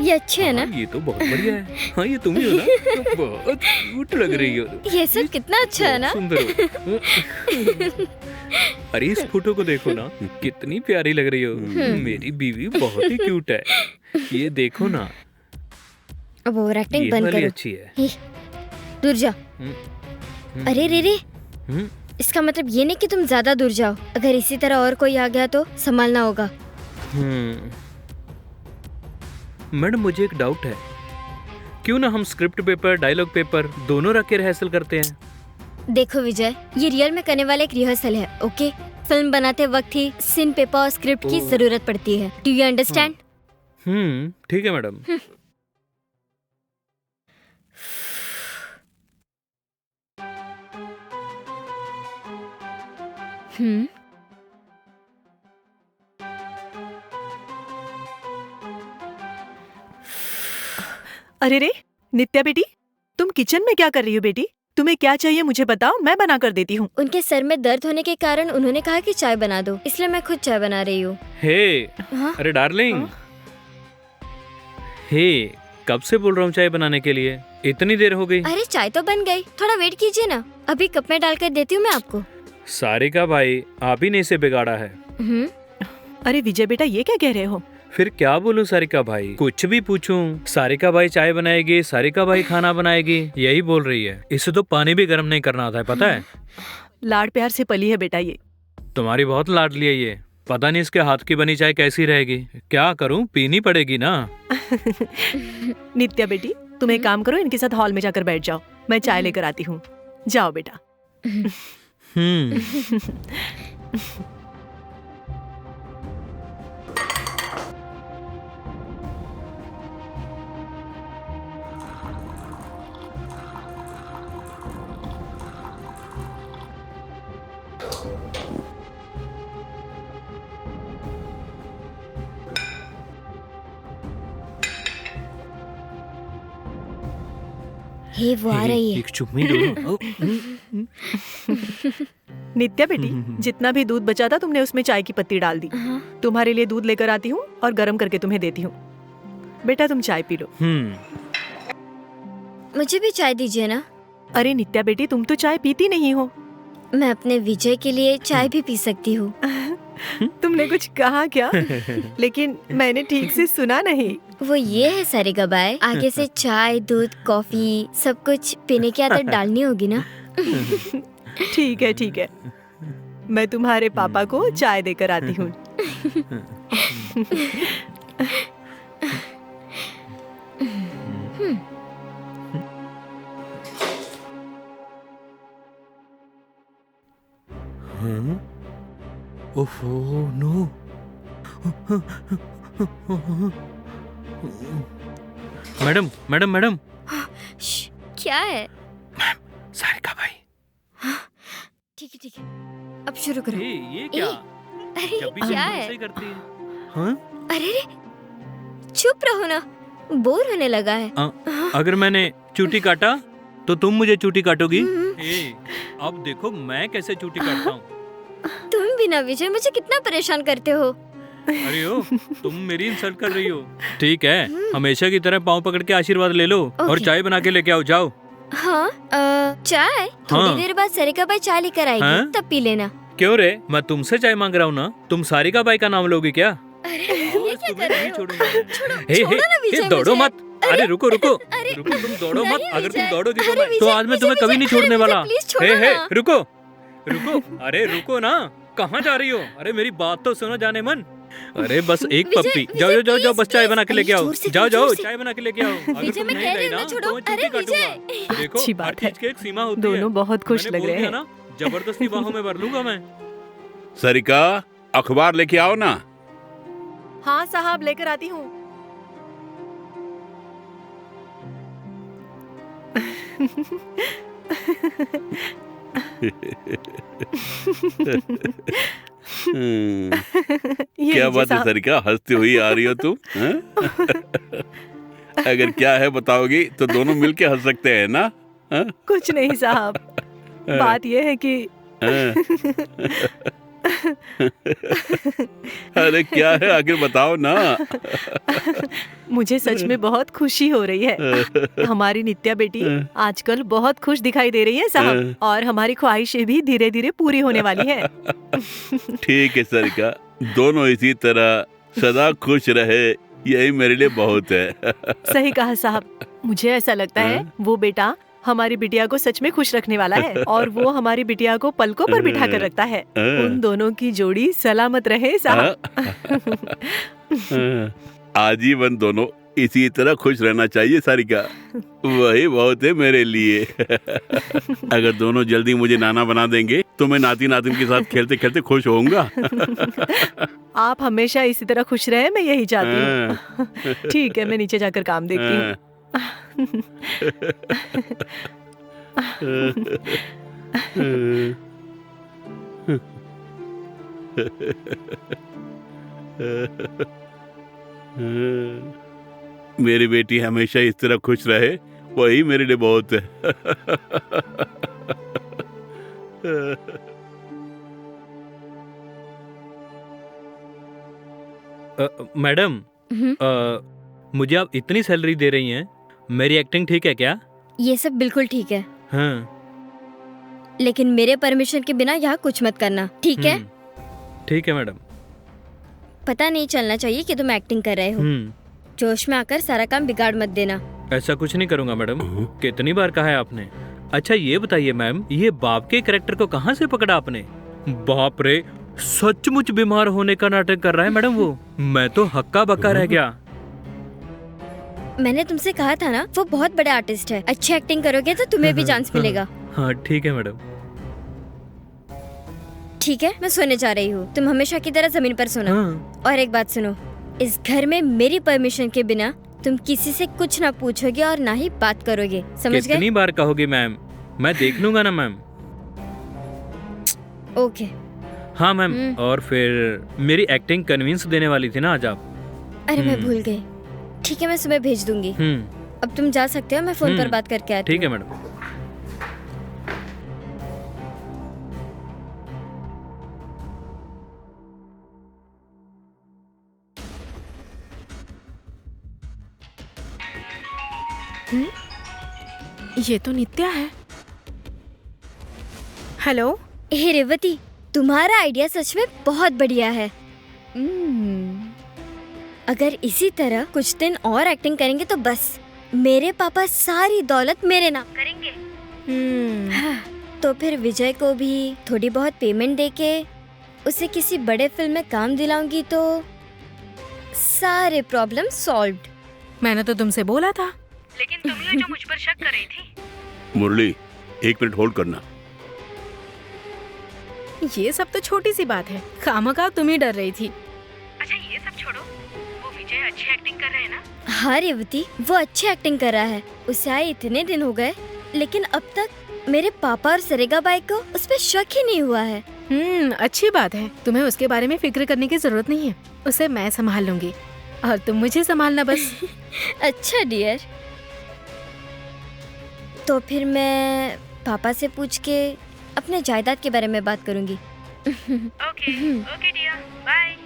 ये अच्छे है ना? हाँ, ये तो बहुत बढ़िया है। हाँ, ये तुम ही हो ना? बहुत क्यूट लग रही हो। ये सब कितना अच्छा है ना? सुंदर हो। अरे इस फोटो को देखो ना, कितनी प्यारी लग रही हो। मेरी बीवी बहुत ही क्यूट है। ये देखो ना, अब ओवर एक्टिंग ये बंद वाली करो। अच्छी है। ही, दूर जा। अरे रे रे, हम्म, इसका मतलब ये नहीं कि तुम ज्यादा दूर जाओ। अगर इसी तरह और कोई आ गया तो संभालना होगा। मैडम मुझे एक डाउट है, क्यों ना हम स्क्रिप्ट पेपर, डायलॉग पेपर दोनों रख के रिहर्सल करते हैं? देखो विजय, ये रियल में करने वाला एक रिहर्सल है, ओके? फिल्म बनाते वक्त ही सीन पेपर और स्क्रिप्ट की जरूरत पड़ती है। Do you understand? ठीक है मैडम। हम्म। अरे रे नित्या बेटी, तुम किचन में क्या कर रही हो बेटी? तुम्हें क्या चाहिए मुझे बताओ, मैं बना कर देती हूँ। उनके सर में दर्द होने के कारण उन्होंने कहा कि चाय बना दो, इसलिए मैं खुद चाय बना रही हूँ। हे, हाँ? अरे डार्लिंग, हे, कब से बोल रहा हूँ चाय बनाने के लिए, इतनी देर हो गई। अरे चाय तो बन गई, थोड़ा वेट कीजिए ना, अभी कप में डालकर देती हूँ मैं आपको। सारिका भाई, आप ही ने इसे बिगाड़ा है। अरे विजय बेटा, ये क्या कह रहे हो? फिर क्या बोलूं सारिका भाई, कुछ भी पूछूं, सारिका भाई चाय बनाएगी, सारिका भाई खाना बनाएगी, यही बोल रही है। इसे तो पानी भी गर्म नहीं करना आता है, पता है? लाड प्यार से पली है बेटा ये। तुम्हारी बहुत लाडली है ये। पता नहीं इसके हाथ की बनी चाय कैसी रहेगी। क्या करूं, पीनी पड़ेगी ना। नित्या बेटी, तुम एक काम करो, इनके साथ हॉल में जाकर बैठ जाओ, मैं चाय लेकर आती हूँ। जाओ बेटा। हे, वो आ रही है। एक चुम्मी दो। नित्या बेटी, जितना भी दूध बचा था तुमने उसमें चाय की पत्ती डाल दी। तुम्हारे लिए दूध लेकर आती हूँ और गर्म करके तुम्हें देती हूँ। बेटा तुम चाय पी लो। मुझे भी चाय दीजिए ना। अरे नित्या बेटी, तुम तो चाय पीती नहीं हो। मैं अपने विजय के लिए चाय भी पी सकती हूँ। तुमने कुछ कहा क्या? लेकिन मैंने ठीक से सुना नहीं। वो ये है सारिका बाई, आगे से चाय, दूध, कॉफी सब कुछ पीने की आदत डालनी होगी ना। ठीक है ठीक है, मैं तुम्हारे पापा को चाय देकर आती हूँ। ओफो नो। Madam madam madam. क्या है? सारिका भाई। ठीक है ठीक है, अब शुरू करो। ये क्या? अरे जब भी क्या तुम है? ऐसे ही करती है। हाँ? अरे रे, चुप रहो ना, बोर होने लगा है। अगर मैंने चूटी काटा तो तुम मुझे चूटी काटोगी? अब देखो मैं कैसे चूटी काटता हूँ। तुम भी ना विजय, मुझे कितना परेशान करते हो। अरे ओ, तुम मेरी इंसल्ट कर रही हो। ठीक है, हमेशा की तरह पाँव पकड़ के आशीर्वाद ले लो और चाय बना के लेके आओ, जाओ। हाँ, चाय थोड़ी देर बाद सारिका बाई चाय लेकर आएगी, तब पी लेना। क्यों रे, मैं तुमसे चाय मांग रहा हूँ ना, तुम सारिका बाई का नाम लोगी क्या? अरे ये क्या कर रहे हो? छोड़ो ना विजय, दौड़ो मत। अरे रुको रुको रुको, तुम दौड़ो मत। अगर तुम दौड़ोगी तो आज मैं तुम्हें कभी नहीं छोड़ने वाला। हे रुको रुको, अरे रुको ना, कहाँ जा रही हो? अरे मेरी बात तो सुनो जाने मन। अरे बस एक पप्पी, जाओ जाओ जाओ जाओ, बस चाय बना के लेके आओ। जाओ जाओ चाय बना के लेके आओ। अगर तुम नहीं गई ना तो मैं चूटी काटूंगा। देखो अच्छी बात है, एक सीमा होती है। दोनों बहुत खुश लग रहे हैं। जबरदस्ती बाहों में भर लूंगा मैं। सारिका, अखबार लेके आओ ना। हाँ साहब, लेकर आती हूँ। क्या बात है सारिका, हंसती हुई आ रही हो तुम? अगर क्या है बताओगी तो दोनों मिलके हंस सकते हैं ना? कुछ नहीं साहब, बात यह है कि अरे क्या है, आखिर बताओ ना। मुझे सच में बहुत खुशी हो रही है। हमारी नित्या बेटी आजकल बहुत खुश दिखाई दे रही है साहब, और हमारी ख्वाहिशें भी धीरे धीरे पूरी होने वाली है। ठीक है सरिका, दोनों इसी तरह सदा खुश रहे, यही मेरे लिए बहुत है। सही कहा साहब, मुझे ऐसा लगता है वो बेटा हमारी बिटिया को सच में खुश रखने वाला है, और वो हमारी बिटिया को पलकों पर बिठा कर रखता है। उन दोनों की जोड़ी सलामत रहे साहब। आजीवन दोनों इसी तरह खुश रहना चाहिए सारिका, वही बहुत है मेरे लिए। अगर दोनों जल्दी मुझे नाना बना देंगे तो मैं नाती नातिन के साथ खेलते खेलते खुश होऊंगा। आप हमेशा इसी तरह खुश रहे, मैं यही चाहती हूँ। ठीक है, मैं नीचे जाकर काम देखती हूँ। मेरी बेटी हमेशा इस तरह खुश रहे, वही मेरे लिए बहुत है। मैडम, मुझे आप इतनी सैलरी दे रही हैं, मेरी एक्टिंग ठीक है क्या? ये सब बिल्कुल ठीक है, हाँ। लेकिन मेरे परमिशन के बिना यहाँ कुछ मत करना, ठीक है? ठीक है मैडम। पता नहीं चलना चाहिए कि तुम एक्टिंग कर रहे हो। जोश में आकर सारा काम बिगाड़ मत देना। ऐसा कुछ नहीं करूँगा मैडम, कितनी बार कहा है आपने। अच्छा ये बताइए मैम, ये बाप के कैरेक्टर को कहाँ से पकड़ा आपने? बाप रे, सचमुच बीमार होने का नाटक कर रहा है मैडम वो। मैं तो हक्का बक्का रह गया। मैंने तुमसे कहा था ना, वो बहुत बड़ा आर्टिस्ट है। अच्छी एक्टिंग करोगे तो तुम्हें भी चांस मिलेगा। हाँ ठीक है मैडम। ठीक है, मैं सोने जा रही हूँ, तुम हमेशा की तरह जमीन पर सोना। हाँ। और एक बात सुनो, इस घर में मेरी परमिशन के बिना तुम किसी से कुछ ना पूछोगे और ना ही बात करोगे, समझ गए? कितनी बार कहोगे मैम, मैं देख लूंगा ना मैम। ओके। हाँ मैम, और फिर मेरी एक्टिंग कन्विंस देने वाली थी ना आज आप। अरे मैं भूल गई। ठीक है, मैं सुबह भेज दूंगी। अब तुम जा सकते हो, मैं फोन पर बात करके आती हूँ। ठीक है मैडम। ये तो नित्या है। हेलो। हे रेवती, तुम्हारा आइडिया सच में बहुत बढ़िया है। अगर इसी तरह कुछ दिन और एक्टिंग करेंगे तो बस मेरे पापा सारी दौलत मेरे नाम करेंगे। तो फिर विजय को भी थोड़ी बहुत पेमेंट देके उसे किसी बड़े फिल्म में काम दिलाऊंगी तो सारे प्रॉब्लम सॉल्व्ड। मैंने तो तुमसे बोला था, लेकिन तुम लोग जो मुझ पर शक कर रही थी। मुरली, 1 मिनट होल्ड करना। ये सब तो छोटी सी बात है, खामखा तुम ही डर रही थी। अच्छा ये सब छोड़ो, वो विजय अच्छी एक्टिंग कर रहे हैं ना? हाँ रेवती, वो अच्छी एक्टिंग कर रहा है। उसे आए इतने दिन हो गए, लेकिन अब तक मेरे पापा और सरेगा बाई को उस पर शक ही नहीं हुआ है। अच्छी बात है, तुम्हें उसके बारे में फिक्र करने की जरूरत नहीं है। उसे मैं संभाल लूंगी और तुम मुझे संभालना बस। अच्छा डियर, तो फिर मैं पापा से पूछ के अपने जायदाद के बारे में बात करूंगी। Okay dear, bye.